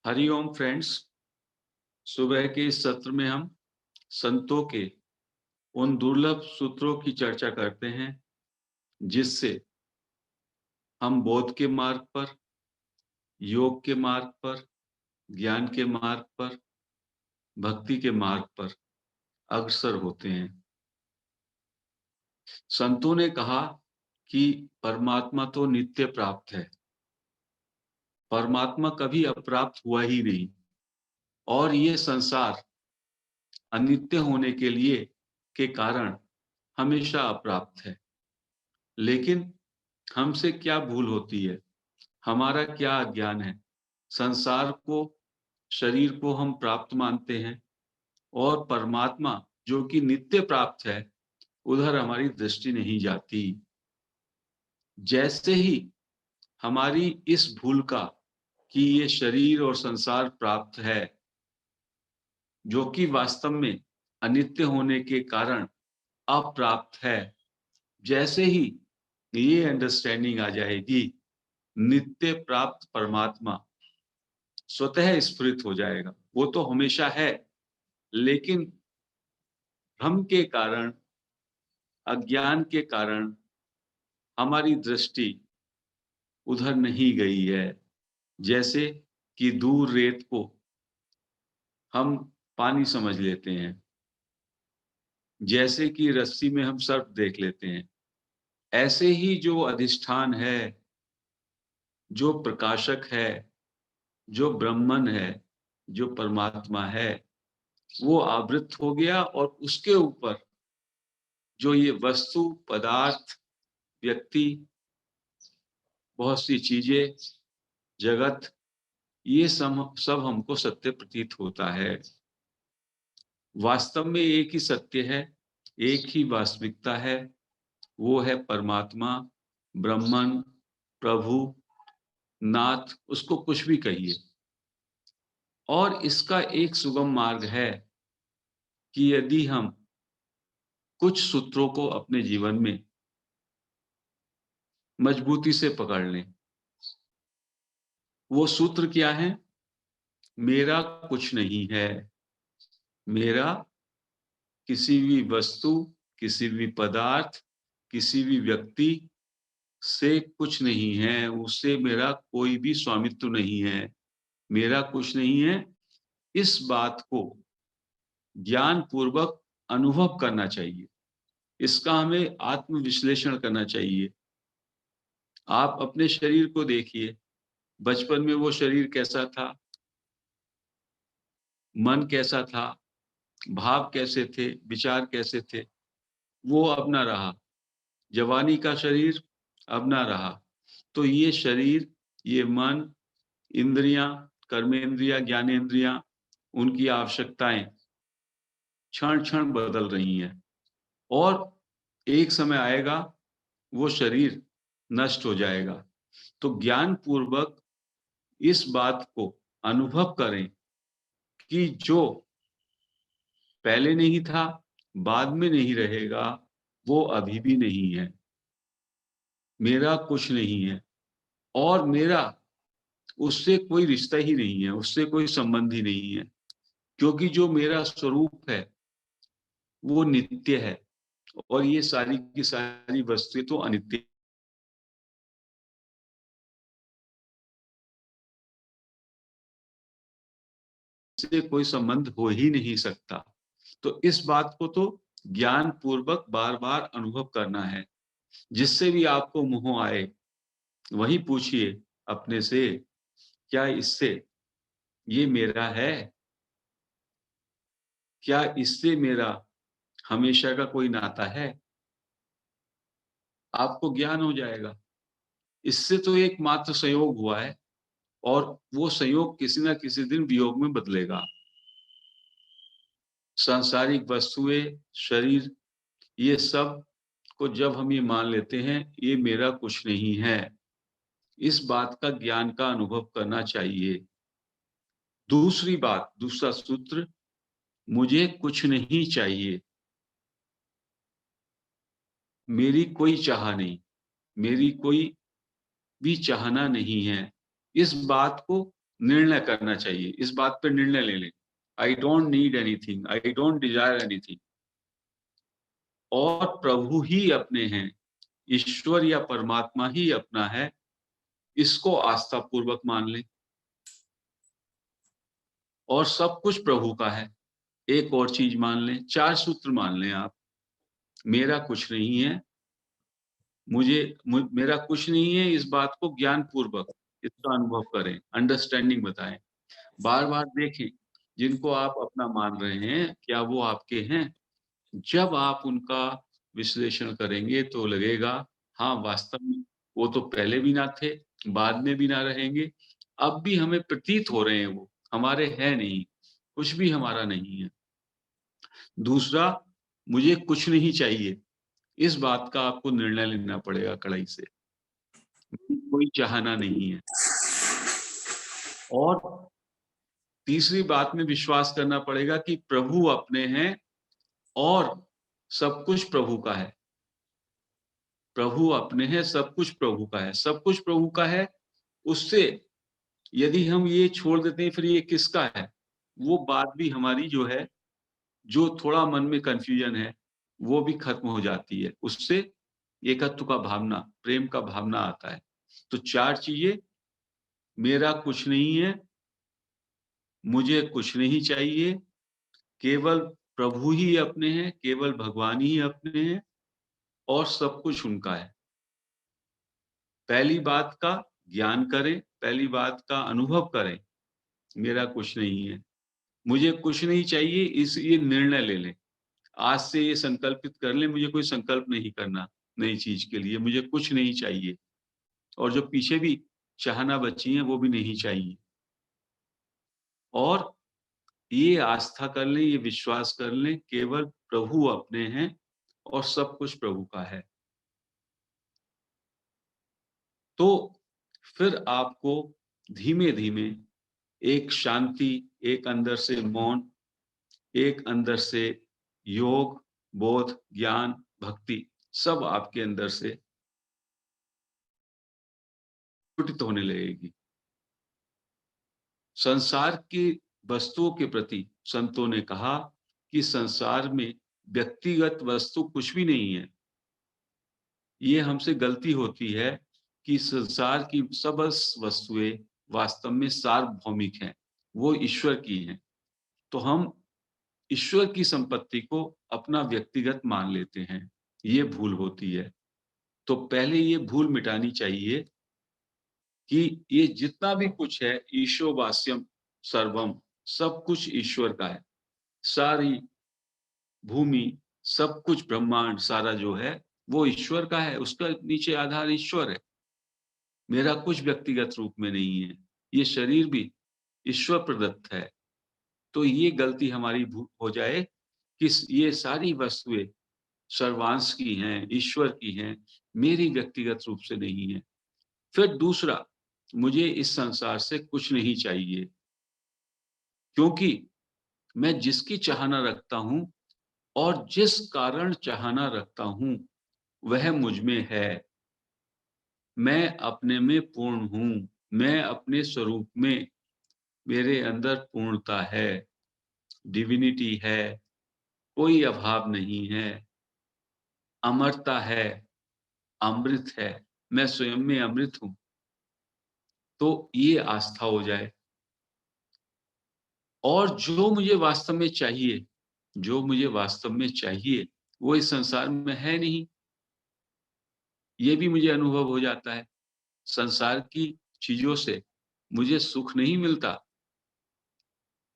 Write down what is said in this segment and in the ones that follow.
Hariom friends. सुबह के इस सत्र में हम संतों के उन दुर्लभ सूत्रों की चर्चा करते हैं जिससे हम बोध के मार्ग पर, योग के मार्ग पर, ज्ञान के मार्ग पर, भक्ति के मार्ग पर अग्रसर होते हैं। संतों ने कहा कि परमात्मा तो नित्य प्राप्त है, परमात्मा कभी अप्राप्त हुआ ही नहीं, और ये संसार अनित्य होने के कारण हमेशा अप्राप्त है। लेकिन हमसे क्या भूल होती है, हमारा क्या अज्ञान है। संसार को, शरीर को हम प्राप्त मानते हैं और परमात्मा जो कि नित्य प्राप्त है, उधर हमारी दृष्टि नहीं जाती। जैसे ही हमारी इस भूल का कि ये शरीर और संसार प्राप्त है, जो कि वास्तव में अनित्य होने के कारण अप्राप्त है, जैसे ही ये अंडरस्टैंडिंग आ जाएगी, नित्य प्राप्त परमात्मा स्वतः स्फुरित हो जाएगा। वो तो हमेशा है, लेकिन भ्रम के कारण, अज्ञान के कारण हमारी दृष्टि उधर नहीं गई है। जैसे कि दूर रेत को हम पानी समझ लेते हैं, जैसे कि रस्सी में हम सर्प देख लेते हैं, ऐसे ही जो अधिष्ठान है, जो प्रकाशक है, जो ब्रह्मन है, जो परमात्मा है, वो आवृत हो गया और उसके ऊपर जो ये वस्तु, पदार्थ, व्यक्ति, बहुत सी चीजें, जगत, ये सब हमको सत्य प्रतीत होता है। वास्तव में एक ही सत्य है, एक ही वास्तविकता है, वो है परमात्मा, ब्रह्मन, प्रभु, नाथ, उसको कुछ भी कहिए। और इसका एक सुगम मार्ग है कि यदि हम कुछ सूत्रों को अपने जीवन में मजबूती से पकड़ लें। वो सूत्र क्या है? मेरा कुछ नहीं है, मेरा किसी भी वस्तु, किसी भी पदार्थ, किसी भी व्यक्ति से कुछ नहीं है, उससे मेरा कोई भी स्वामित्व नहीं है, मेरा कुछ नहीं है। इस बात को ज्ञान पूर्वक अनुभव करना चाहिए, इसका हमें आत्म विश्लेषण करना चाहिए। आप अपने शरीर को देखिए, बचपन में वो शरीर कैसा था, मन कैसा था, भाव कैसे थे, विचार कैसे थे, वो अब ना रहा। जवानी का शरीर अब ना रहा। तो ये शरीर, ये मन, इंद्रियां, कर्मेंद्रियां, ज्ञानेंद्रियां, उनकी आवश्यकताएं क्षण क्षण बदल रही हैं, और एक समय आएगा वो शरीर नष्ट हो जाएगा। तो ज्ञान पूर्वक इस बात को अनुभव करें कि जो पहले नहीं था, बाद में नहीं रहेगा, वो अभी भी नहीं है। मेरा कुछ नहीं है, और मेरा उससे कोई रिश्ता ही नहीं है, उससे कोई संबंध ही नहीं है, क्योंकि जो मेरा स्वरूप है वो नित्य है, और ये सारी की सारी वस्तुएं तो अनित्य से कोई संबंध हो ही नहीं सकता। तो इस बात को तो ज्ञान पूर्वक बार बार अनुभव करना है। जिससे भी आपको मोह आए, वही पूछिए अपने से, क्या इससे ये मेरा है? क्या इससे मेरा हमेशा का कोई नाता है? आपको ज्ञान हो जाएगा। इससे तो एकमात्र संयोग हुआ है, और वो संयोग किसी ना किसी दिन वियोग में बदलेगा। सांसारिक वस्तुएं, शरीर, ये सब को जब हम ये मान लेते हैं ये मेरा कुछ नहीं है, इस बात का ज्ञान का अनुभव करना चाहिए। दूसरी बात, दूसरा सूत्र, मुझे कुछ नहीं चाहिए, मेरी कोई चाह नहीं, मेरी कोई भी चाहना नहीं है। इस बात को निर्णय करना चाहिए, इस बात पे निर्णय ले लें, I don't need anything, I don't Dzire anything, और प्रभु ही अपने हैं, ईश्वर या परमात्मा ही अपना है, इसको आस्था पूर्वक मान लें। और सब कुछ प्रभु का है। एक और चीज मान लें, 4 सूत्र मान लें आप, मेरा कुछ नहीं है, मेरा कुछ नहीं है, इस बात को ज्ञान पूर्वक इसका अनुभव करें, अंडरस्टैंडिंग बताएं, बार बार देखें, जिनको आप अपना मान रहे हैं क्या वो आपके हैं। जब आप उनका विश्लेषण करेंगे तो लगेगा हाँ वास्तव में वो तो पहले भी ना थे, बाद में भी ना रहेंगे, अब भी हमें प्रतीत हो रहे हैं, वो हमारे हैं नहीं, कुछ भी हमारा नहीं है। दूसरा, मुझे कुछ नहीं चाहिए, इस बात का आपको निर्णय लेना पड़ेगा कड़ाई से, कोई चाहना नहीं है। और तीसरी बात में विश्वास करना पड़ेगा कि प्रभु अपने हैं और सब कुछ प्रभु का है। प्रभु अपने हैं, सब कुछ प्रभु का है, सब कुछ प्रभु का है। उससे यदि हम ये छोड़ देते हैं फिर ये किसका है, वो बात भी हमारी जो है, जो थोड़ा मन में कन्फ्यूजन है, वो भी खत्म हो जाती है। उससे एकत्व का भावना, प्रेम का भावना आता है। तो 4 चीजें, मेरा कुछ नहीं है, मुझे कुछ नहीं चाहिए, केवल प्रभु ही अपने हैं, केवल भगवान ही अपने हैं और सब कुछ उनका है। पहली बात का ज्ञान करें, पहली बात का अनुभव करें, मेरा कुछ नहीं है, मुझे कुछ नहीं चाहिए, इस ये निर्णय ले लें। आज से ये संकल्पित कर लें, मुझे कोई संकल्प नहीं करना नई चीज के लिए, मुझे कुछ नहीं चाहिए और जो पीछे भी चाहना बची है वो भी नहीं चाहिए। और ये आस्था कर लें, ये विश्वास कर लें, केवल प्रभु अपने हैं और सब कुछ प्रभु का है। तो फिर आपको धीमे-धीमे एक शांति, एक अंदर से मौन, एक अंदर से योग, बोध, ज्ञान, भक्ति सब आपके अंदर से स्फुटित होने लगेगी। संसार की वस्तुओं के प्रति संतों ने कहा कि संसार में व्यक्तिगत वस्तु कुछ भी नहीं है। ये हमसे गलती होती है कि संसार की समस्त वस्तुएं वास्तव में सार्वभौमिक हैं, वो ईश्वर की हैं। तो हम ईश्वर की संपत्ति को अपना व्यक्तिगत मान लेते हैं, ये भूल होती है। तो पहले ये भूल मिटानी चाहिए कि ये जितना भी कुछ है, ईशोवास्यम सर्वम, सब कुछ ईश्वर का है। सारी भूमि, सब कुछ ब्रह्मांड सारा जो है, वो ईश्वर का है, उसका नीचे आधार ईश्वर है। मेरा कुछ व्यक्तिगत रूप में नहीं है, ये शरीर भी ईश्वर प्रदत्त है। तो ये गलती हमारी हो जाए कि ये सारी वस्तुएं सर्वांश की हैं, ईश्वर की हैं, मेरी व्यक्तिगत रूप से नहीं है। फिर दूसरा, मुझे इस संसार से कुछ नहीं चाहिए, क्योंकि मैं जिसकी चाहना रखता हूँ और जिस कारण चाहना रखता हूँ, वह मुझ में है। मैं अपने में पूर्ण हूँ, मैं अपने स्वरूप में, मेरे अंदर पूर्णता है, डिविनिटी है, कोई अभाव नहीं है, अमरता है, अमृत है, मैं स्वयं में अमृत हूँ। तो ये आस्था हो जाए। और जो मुझे वास्तव में चाहिए, जो मुझे वास्तव में चाहिए, वो इस संसार में है नहीं, ये भी मुझे अनुभव हो जाता है। संसार की चीज़ों से मुझे सुख नहीं मिलता,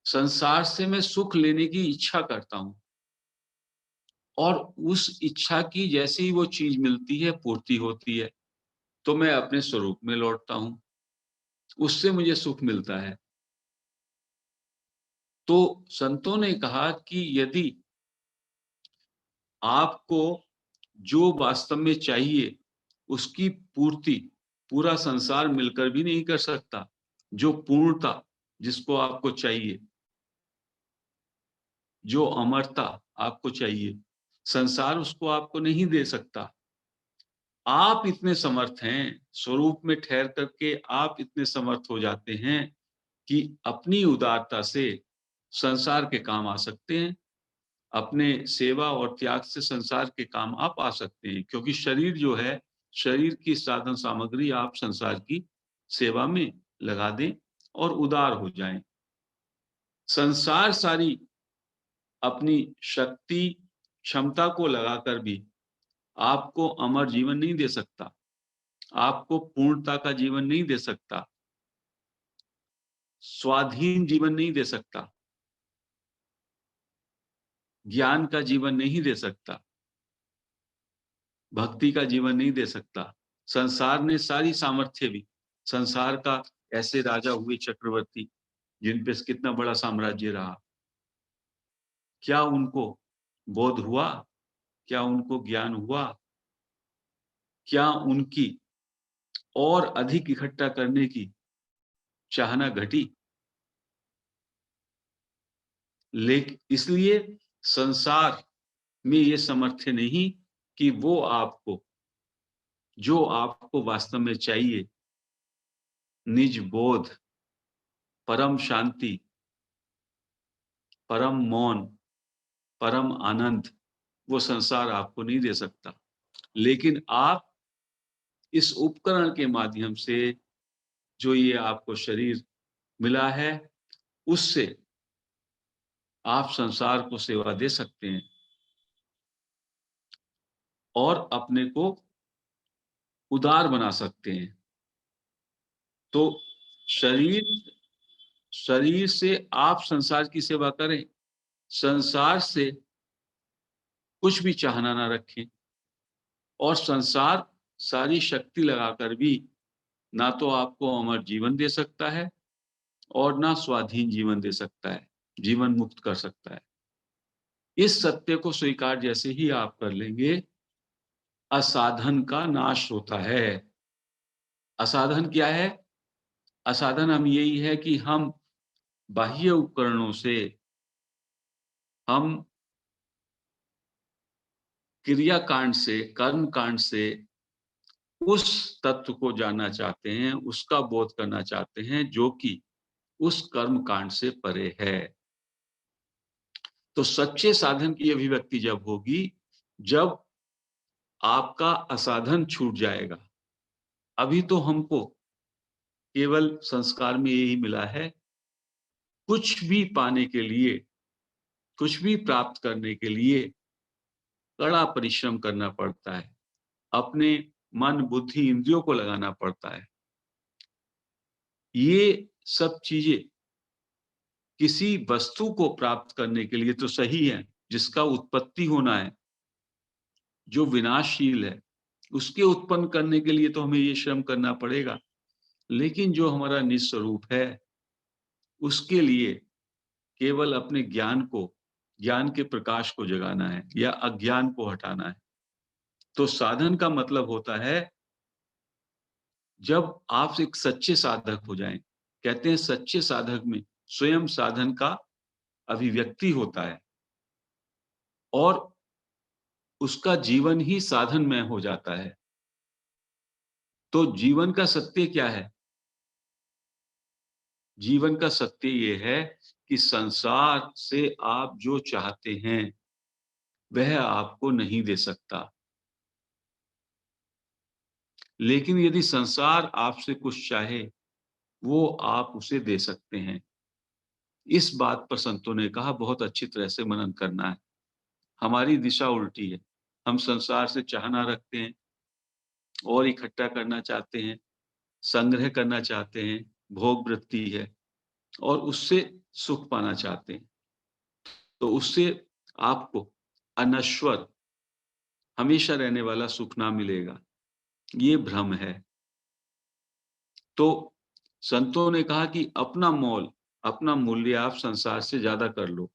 संसार से मैं सुख लेने की इच्छा करता हूँ और उस इच्छा की जैसे ही वो चीज़ मिलती है, पूर्ति होती है, तो मैं अपने स्वरूप में लौटता हूँ, उससे मुझे सुख मिलता है। तो संतों ने कहा कि यदि आपको जो वास्तव में चाहिए, उसकी पूर्ति पूरा संसार मिलकर भी नहीं कर सकता। जो पूर्णता जिसको आपको चाहिए, जो अमरता आपको चाहिए, संसार उसको आपको नहीं दे सकता। आप इतने समर्थ हैं, स्वरूप में ठहर करके आप इतने समर्थ हो जाते हैं कि अपनी उदारता से संसार के काम आ सकते हैं, अपने सेवा और त्याग से संसार के काम आप आ सकते हैं, क्योंकि शरीर जो है, शरीर की साधन सामग्री आप संसार की सेवा में लगा दें और उदार हो जाएं। संसार सारी अपनी शक्ति, क्षमता को लगाकर भी आपको अमर जीवन नहीं दे सकता, आपको पूर्णता का जीवन नहीं दे सकता, स्वाधीन जीवन नहीं दे सकता, ज्ञान का जीवन नहीं दे सकता, भक्ति का जीवन नहीं दे सकता। संसार ने सारी सामर्थ्य भी, संसार का ऐसे राजा हुए चक्रवर्ती जिन पे कितना बड़ा साम्राज्य रहा, क्या उनको बोध हुआ? क्या उनको ज्ञान हुआ? क्या उनकी और अधिक इकट्ठा करने की चाहना घटी? लेकिन इसलिए संसार में ये सामर्थ्य नहीं कि वो आपको, जो आपको वास्तव में चाहिए, निज बोध, परम शांति, परम मौन, परम आनंद, वो संसार आपको नहीं दे सकता। लेकिन आप इस उपकरण के माध्यम से, जो ये आपको शरीर मिला है, उससे आप संसार को सेवा दे सकते हैं और अपने को उदार बना सकते हैं। तो शरीर शरीर से आप संसार की सेवा करें, संसार से कुछ भी चाहना ना रखें, और संसार सारी शक्ति लगाकर भी ना तो आपको अमर जीवन दे सकता है और ना स्वाधीन जीवन दे सकता है, जीवन मुक्त कर सकता है। इस सत्य को स्वीकार जैसे ही आप कर लेंगे, असाधन का नाश होता है। असाधन क्या है? असाधन हम यही है कि हम बाह्य उपकरणों से, हम क्रिया कांड से, कर्म कांड से उस तत्व को जानना चाहते हैं, उसका बोध करना चाहते हैं जो कि उस कर्म कांड से परे है। तो सच्चे साधन की अभिव्यक्ति जब होगी, जब आपका असाधन छूट जाएगा। अभी तो हमको केवल संस्कार में यही मिला है, कुछ भी पाने के लिए, कुछ भी प्राप्त करने के लिए कड़ा परिश्रम करना पड़ता है, अपने मन, बुद्धि, इंद्रियों को लगाना पड़ता है। ये सब चीजें किसी वस्तु को प्राप्त करने के लिए तो सही है, जिसका उत्पत्ति होना है, जो विनाशशील है, उसके उत्पन्न करने के लिए तो हमें ये श्रम करना पड़ेगा। लेकिन जो हमारा निस्वरूप है, उसके लिए केवल अपने ज्ञान को, ज्ञान के प्रकाश को जगाना है या अज्ञान को हटाना है। तो साधन का मतलब होता है, जब आप एक सच्चे साधक हो जाएं। कहते हैं सच्चे साधक में स्वयं साधन का अभिव्यक्ति होता है और उसका जीवन ही साधनमय हो जाता है। तो जीवन का सत्य क्या है? जीवन का सत्य ये है कि संसार से आप जो चाहते हैं, वह आपको नहीं दे सकता। लेकिन यदि संसार आपसे कुछ चाहे, वो आप उसे दे सकते हैं। इस बात पर संतों ने कहा बहुत अच्छी तरह से मनन करना है। हमारी दिशा उल्टी है। हम संसार से चाहना रखते हैं और इकट्ठा करना चाहते हैं, संग्रह करना चाहते हैं, भोग वृत्ति है और उससे सुख पाना चाहते हैं। तो उससे आपको अनश्वर, हमेशा रहने वाला सुख ना मिलेगा। ये भ्रम है। तो संतों ने कहा कि अपना मोल, अपना मूल्य आप संसार से ज्यादा कर लो,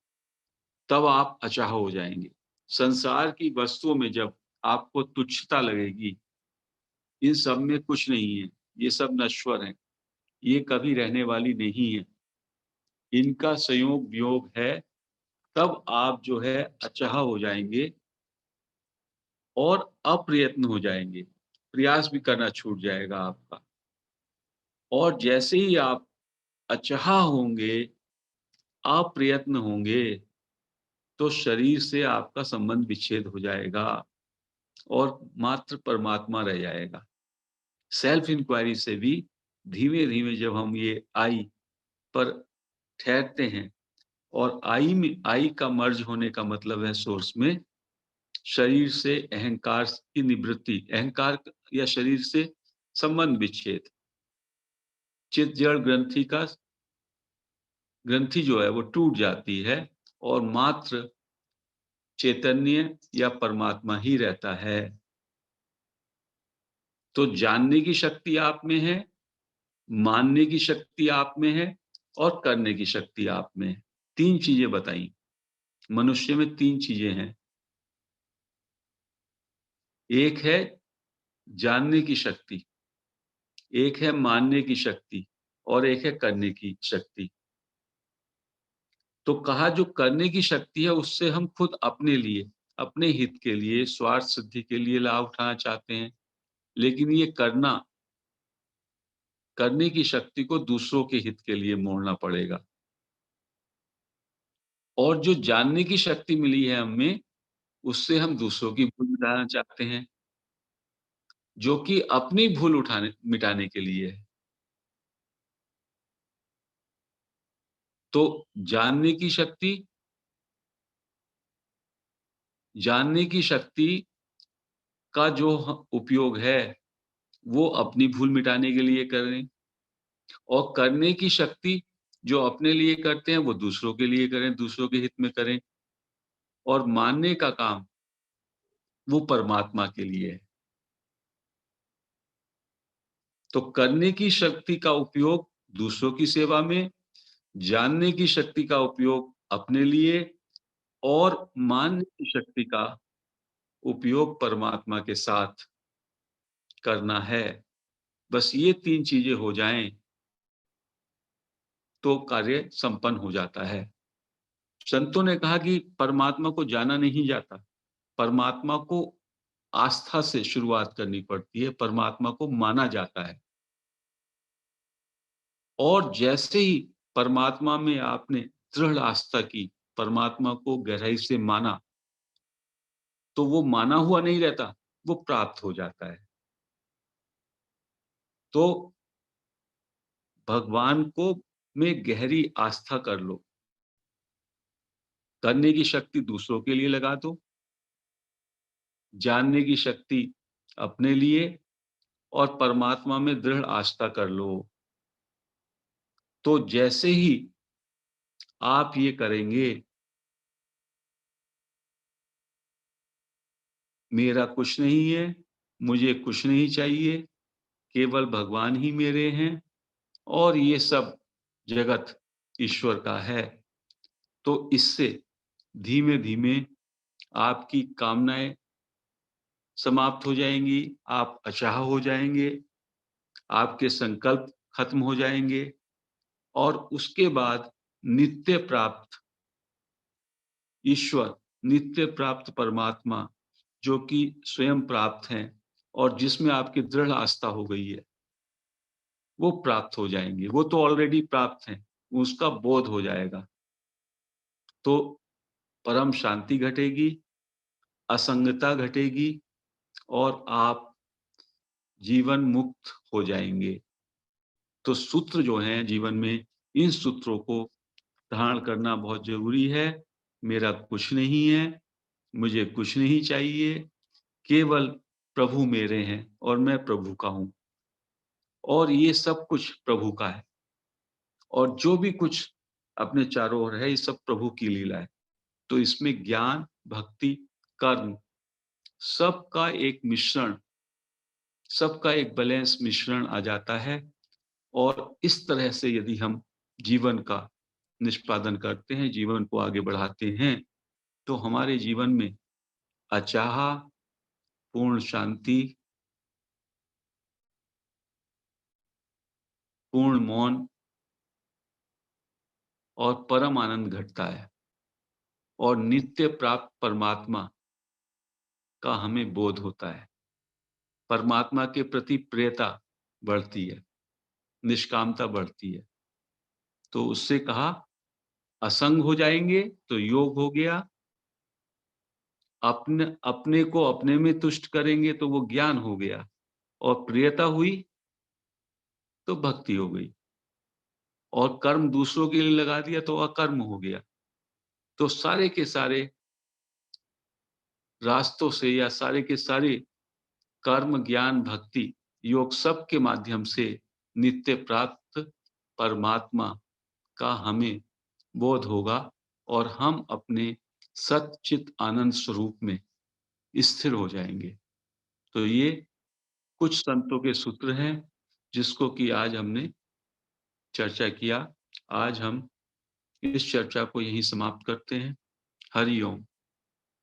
तब आप अचाह हो जाएंगे। संसार की वस्तुओं में जब आपको तुच्छता लगेगी, इन सब में कुछ नहीं है, ये सब नश्वर हैं, ये कभी रहने वाली नहीं है, इनका संयोग वियोग है, तब आप जो है अचाह हो जाएंगे और अप्रयत्न हो जाएंगे। प्रयास भी करना छूट जाएगा आपका। और जैसे ही आप अचाह होंगे, अप्रयत्न होंगे, तो शरीर से आपका संबंध विच्छेद हो जाएगा और मात्र परमात्मा रह जाएगा। सेल्फ इंक्वायरी से भी धीमे-धीमे जब हम ये आई पर ठहरते हैं और आई का मर्ज होने का मतलब है सोर्स में, शरीर से अहंकार की निवृत्ति, अहंकार या शरीर से संबंध विच्छेद, चित्त जड़ ग्रंथि जो है वो टूट जाती है और मात्र चैतन्य या परमात्मा ही रहता है। तो जानने की शक्ति आप में है, मानने की शक्ति आप में है और करने की शक्ति आप में है। 3 चीज़ें बताई। मनुष्य में 3 चीज़ें हैं। एक है जानने की शक्ति, एक है मानने की शक्ति और एक है करने की शक्ति। तो कहा जो करने की शक्ति है उससे हम खुद अपने लिए, अपने हित के लिए, स्वार्थ सिद्धि के लिए लाभ उठाना चाहते हैं। लेकिन ये करने की शक्ति को दूसरों के हित के लिए मोड़ना पड़ेगा। और जो जानने की शक्ति मिली है हमें, उससे हम दूसरों की भूल मिटाना चाहते हैं, जो कि अपनी भूल मिटाने के लिए है। तो जानने की शक्ति जानने की शक्ति का जो उपयोग है, वो अपनी भूल मिटाने के लिए करें और करने की शक्ति जो अपने लिए करते हैं, वो दूसरों के लिए करें, दूसरों के हित में करें और मानने का काम, वो परमात्मा के लिए है। तो करने की शक्ति का उपयोग दूसरों की सेवा में, जानने की शक्ति का उपयोग अपने लिए और मानने की शक्ति का उपयोग परमात्मा के साथ करना है। बस ये 3 चीज़ें हो जाएँ, तो कार्य संपन्न हो जाता है। संतों ने कहा कि परमात्मा को जाना नहीं जाता, परमात्मा को आस्था से शुरुआत करनी पड़ती है, परमात्मा को माना जाता है। और जैसे ही परमात्मा में आपने दृढ़ आस्था की, परमात्मा को गहराई से माना, तो वो माना हुआ नहीं रहता, वो प्राप्त हो जाता है। तो भगवान को में गहरी आस्था कर लो, करने की शक्ति दूसरों के लिए लगा दो, जानने की शक्ति अपने लिए और परमात्मा में दृढ़ आस्था कर लो। तो जैसे ही आप ये करेंगे, मेरा कुछ नहीं है, मुझे कुछ नहीं चाहिए, केवल भगवान ही मेरे हैं और ये सब जगत ईश्वर का है। तो इससे धीमे-धीमे आपकी कामनाएँ समाप्त हो जाएँगी, आप अचाह हो जाएँगे, आपके संकल्प खत्म हो जाएँगे और उसके बाद नित्य प्राप्त ईश्वर, नित्य प्राप्त परमात्मा, जो कि स्वयं प्राप्त हैं और जिसमें आपकी दृढ़ आस्था हो गई है, वो प्राप्त हो जाएँगे। वो तो ऑलरेडी प्राप्त हैं, उसका बोध हो जाएगा। तो परम शांति घटेगी, असंगता घटेगी और आप जीवन मुक्त हो जाएँगे। तो सूत्र जो हैं जीवन में, इन सूत्रों को धारण करना बहुत ज़रूरी है। मेरा कुछ नहीं है, मुझे कुछ नहीं चाहिए, केवल प्रभु मेरे हैं और मैं प्रभु का हूँ और ये सब कुछ प्रभु का है और जो भी कुछ अपने चारों ओर है, ये सब प्रभु की लीला है। तो इसमें ज्ञान, भक्ति, कर्म सबका एक मिश्रण, सबका एक बैलेंस मिश्रण आ जाता है और इस तरह से यदि हम जीवन का निष्पादन करते हैं, जीवन को आगे बढ़ाते हैं, तो हमारे जीवन में अचाह, पूर्ण शांति, पूर्ण मौन और परम आनंद घटता है और नित्य प्राप्त परमात्मा का हमें बोध होता है। परमात्मा के प्रति प्रियता बढ़ती है, निष्कामता बढ़ती है तो उससे कहा असंग हो जाएंगे तो योग हो गया, अपने अपने को अपने में तुष्ट करेंगे तो वो ज्ञान हो गया, और प्रियता हुई तो भक्ति हो गई, और कर्म दूसरों के लिए लगा दिया तो अकर्म हो गया। तो सारे के सारे रास्तों से, या सारे के सारे कर्म, ज्ञान, भक्ति, योग सब के माध्यम से नित्य प्राप्त परमात्मा का हमें बोध होगा, और हम अपने सच्चित आनंद स्वरूप में स्थिर हो जाएंगे। तो ये कुछ संतों के सूत्र हैं जिसको कि आज हमने चर्चा किया। आज हम इस चर्चा को यहीं समाप्त करते हैं। हरि ओम।